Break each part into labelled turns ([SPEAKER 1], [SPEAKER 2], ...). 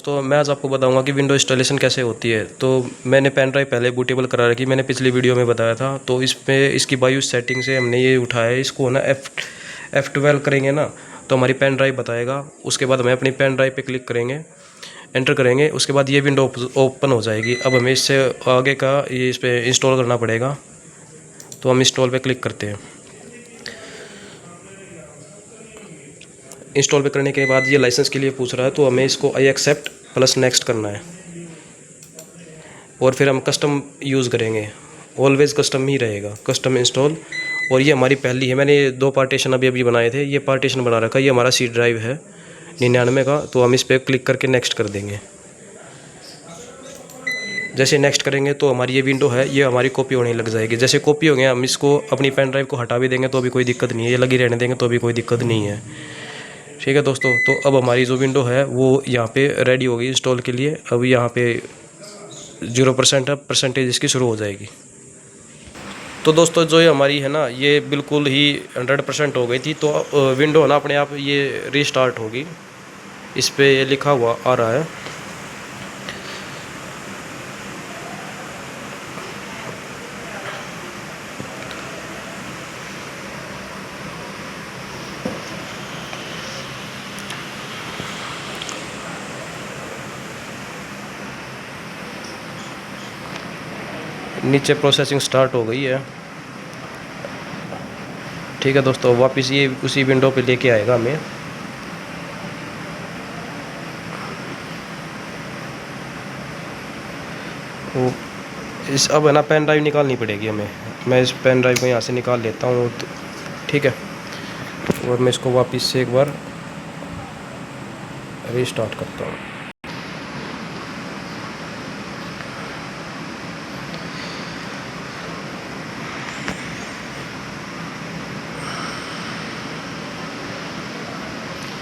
[SPEAKER 1] तो मैं आज आपको बताऊंगा कि विंडो इंस्टॉलेशन कैसे होती है। तो मैंने पेन ड्राइव पहले बूटेबल करा रखी, मैंने पिछली वीडियो में बताया था। तो इस पे इसकी बायोस सेटिंग से हमने ये उठाया है। इसको ना F12 करेंगे ना तो हमारी पेन ड्राइव बताएगा। उसके बाद हमें अपनी पेन ड्राइव पे क्लिक करेंगे, एंटर करेंगे, उसके बाद ये विंडो ओपन हो जाएगी। अब हमें इससे आगे का ये इस पर इंस्टॉल करना पड़ेगा। तो हम इंस्टॉल पे क्लिक करते हैं। इंस्टॉल पे करने के बाद ये लाइसेंस के लिए पूछ रहा है, तो हमें इसको आई एक्सेप्ट प्लस नेक्स्ट करना है। और फिर हम कस्टम यूज़ करेंगे, ऑलवेज़ कस्टम ही रहेगा, कस्टम इंस्टॉल। और ये हमारी पहली है, मैंने 2 पार्टीशन अभी बनाए थे। ये पार्टीशन बना रखा है, ये हमारा सी ड्राइव है 99 का। तो हम इस पर क्लिक करके नेक्स्ट कर देंगे। जैसे नेक्स्ट करेंगे तो हमारी ये विंडो है, ये हमारी कॉपी होने लग जाएगी। जैसे कॉपी हो गया, हम इसको अपनी पेन ड्राइव को हटा भी देंगे तो भी कोई दिक्कत नहीं है, ये लगी रहने देंगे तो भी कोई दिक्कत नहीं है। ठीक है दोस्तों, तो अब हमारी जो विंडो है वो यहाँ पे रेडी हो गई इंस्टॉल के लिए। अब यहाँ पे 0% है, परसेंटेज इसकी शुरू हो जाएगी। तो दोस्तों जो ये हमारी है ना, ये बिल्कुल ही 100% हो गई थी। तो विंडो है ना अपने आप ये रीस्टार्ट होगी। इस पर ये लिखा हुआ आ रहा है। नीचे प्रोसेसिंग स्टार्ट हो गई है। ठीक है दोस्तों, वापस ये उसी विंडो पे लेके आएगा हमें। वो इस अब है ना पेन ड्राइव निकालनी पड़ेगी हमें। मैं इस पेन ड्राइव को यहाँ से निकाल लेता हूँ। तो ठीक है, और मैं इसको वापस से एक बार रीस्टार्ट करता हूँ।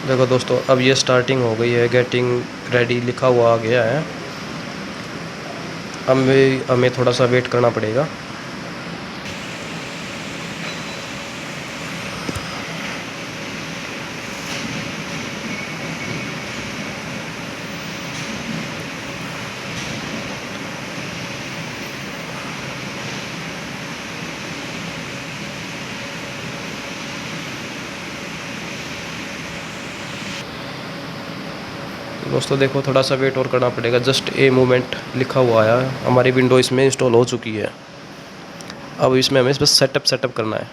[SPEAKER 1] देखो दोस्तों, अब ये स्टार्टिंग हो गई है, गेटिंग रेडी लिखा हुआ आ गया है। अब हमें थोड़ा सा वेट करना पड़ेगा। दोस्तों देखो, थोड़ा सा वेट और करना पड़ेगा। जस्ट ए मोमेंट लिखा हुआ आया, हमारी विंडो इसमें इंस्टॉल हो चुकी है। अब इसमें हमें बस सेटअप करना है।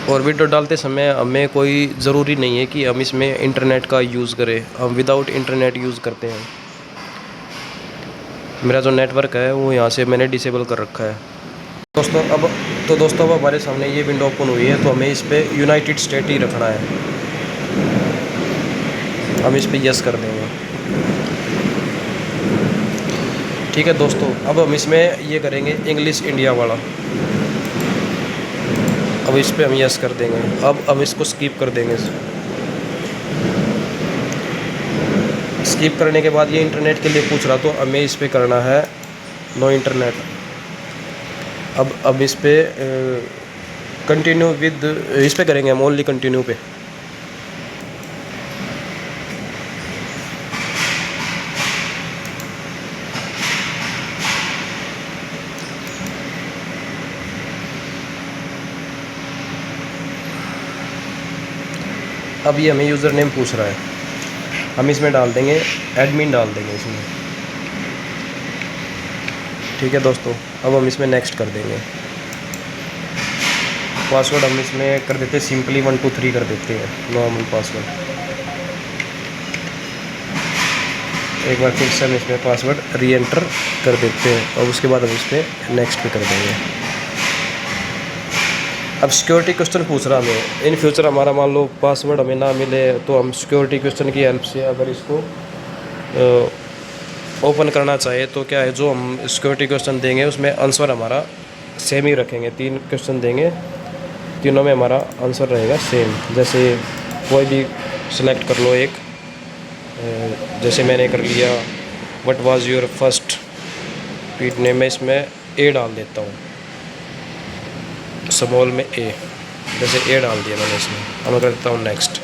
[SPEAKER 1] और विंडो डालते समय हमें कोई ज़रूरी नहीं है कि हम इसमें इंटरनेट का यूज़ करें, हम विदाउट इंटरनेट यूज़ करते हैं। मेरा जो नेटवर्क है वो यहाँ से मैंने डिसेबल कर रखा है। दोस्तों अब हमारे सामने ये विंडो ओपन हुई है। तो हमें इस पर यूनाइटेड स्टेट ही रखना है। हम इस पर यस कर देंगे। ठीक है दोस्तों, अब हम इसमें ये करेंगे इंग्लिश इंडिया वाला। अब इस पर हम यस कर देंगे। अब हम इसको स्किप कर देंगे। स्किप करने के बाद ये इंटरनेट के लिए पूछ रहा, तो हमें इस पर करना है नो इंटरनेट। अब इस पर कंटिन्यू विद, इस पर करेंगे हम ओनली कंटिन्यू पे। अब ये हमें यूज़र नेम पूछ रहा है, हम इसमें डाल देंगे एडमिन, डाल देंगे इसमें। ठीक है दोस्तों, अब हम इसमें नेक्स्ट कर देंगे। पासवर्ड हम इसमें कर देते हैं सिंपली 123 कर देते हैं, नॉर्मल पासवर्ड। एक बार फिर से हम इसमें पासवर्ड री एंटर कर देते हैं और उसके बाद हम इस पर नेक्स्ट पे कर देंगे। अब सिक्योरिटी क्वेश्चन पूछ रहा हमें, इन फ्यूचर हमारा मान लो पासवर्ड हमें ना मिले तो हम सिक्योरिटी क्वेश्चन की हेल्प से अगर इसको ओपन करना चाहे तो क्या है, जो हम सिक्योरिटी क्वेश्चन देंगे उसमें आंसर हमारा सेम ही रखेंगे। 3 क्वेश्चन देंगे, तीनों में हमारा आंसर रहेगा सेम। जैसे कोई भी सिलेक्ट कर लो एक, जैसे मैंने कर लिया व्हाट वाज योर फर्स्ट पीट नेम, मैं इसमें ए डाल देता हूँ, स्मॉल में ए, जैसे ए डाल दिया मैंने इसमें। अब मैं करता हूँ नेक्स्ट।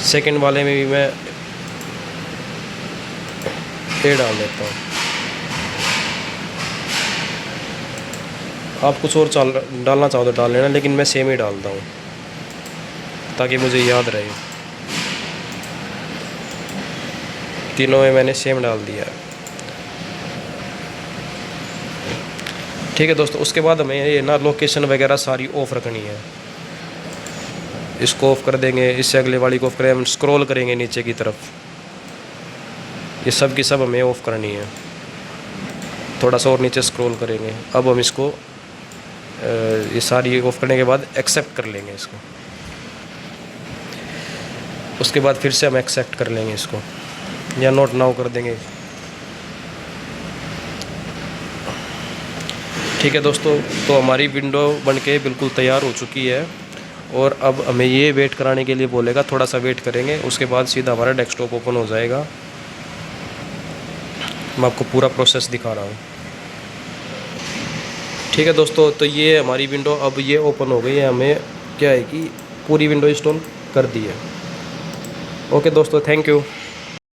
[SPEAKER 1] सेकंड वाले में भी मैं ये डाल देता हूँ। आप कुछ और डालना चाहो तो डाल लेना, लेकिन मैं सेम ही डालता हूँ ताकि मुझे याद रहे। तीनों में मैंने सेम डाल दिया है। ठीक है दोस्तों, उसके बाद हमें ये ना लोकेशन वगैरह सारी ऑफ रखनी है। इसको ऑफ कर देंगे, इससे अगले वाली को ऑफ करें, हम स्क्रॉल करेंगे नीचे की तरफ, ये सब की सब हमें ऑफ करनी है। थोड़ा सा और नीचे स्क्रॉल करेंगे। अब हम इसको ये सारी ऑफ करने के बाद एक्सेप्ट कर लेंगे इसको। उसके बाद फिर से हम एक्सेप्ट कर लेंगे इसको, या नोट नाउ कर देंगे। ठीक है दोस्तों, तो हमारी विंडो बनके बिल्कुल तैयार हो चुकी है। और अब हमें ये वेट कराने के लिए बोलेगा, थोड़ा सा वेट करेंगे, उसके बाद सीधा हमारा डेस्कटॉप ओपन हो जाएगा। मैं आपको पूरा प्रोसेस दिखा रहा हूँ। ठीक है दोस्तों, तो ये हमारी विंडो अब ये ओपन हो गई है। हमें क्या है कि पूरी विंडो इंस्टॉल कर दी है। ओके दोस्तों, थैंक यू।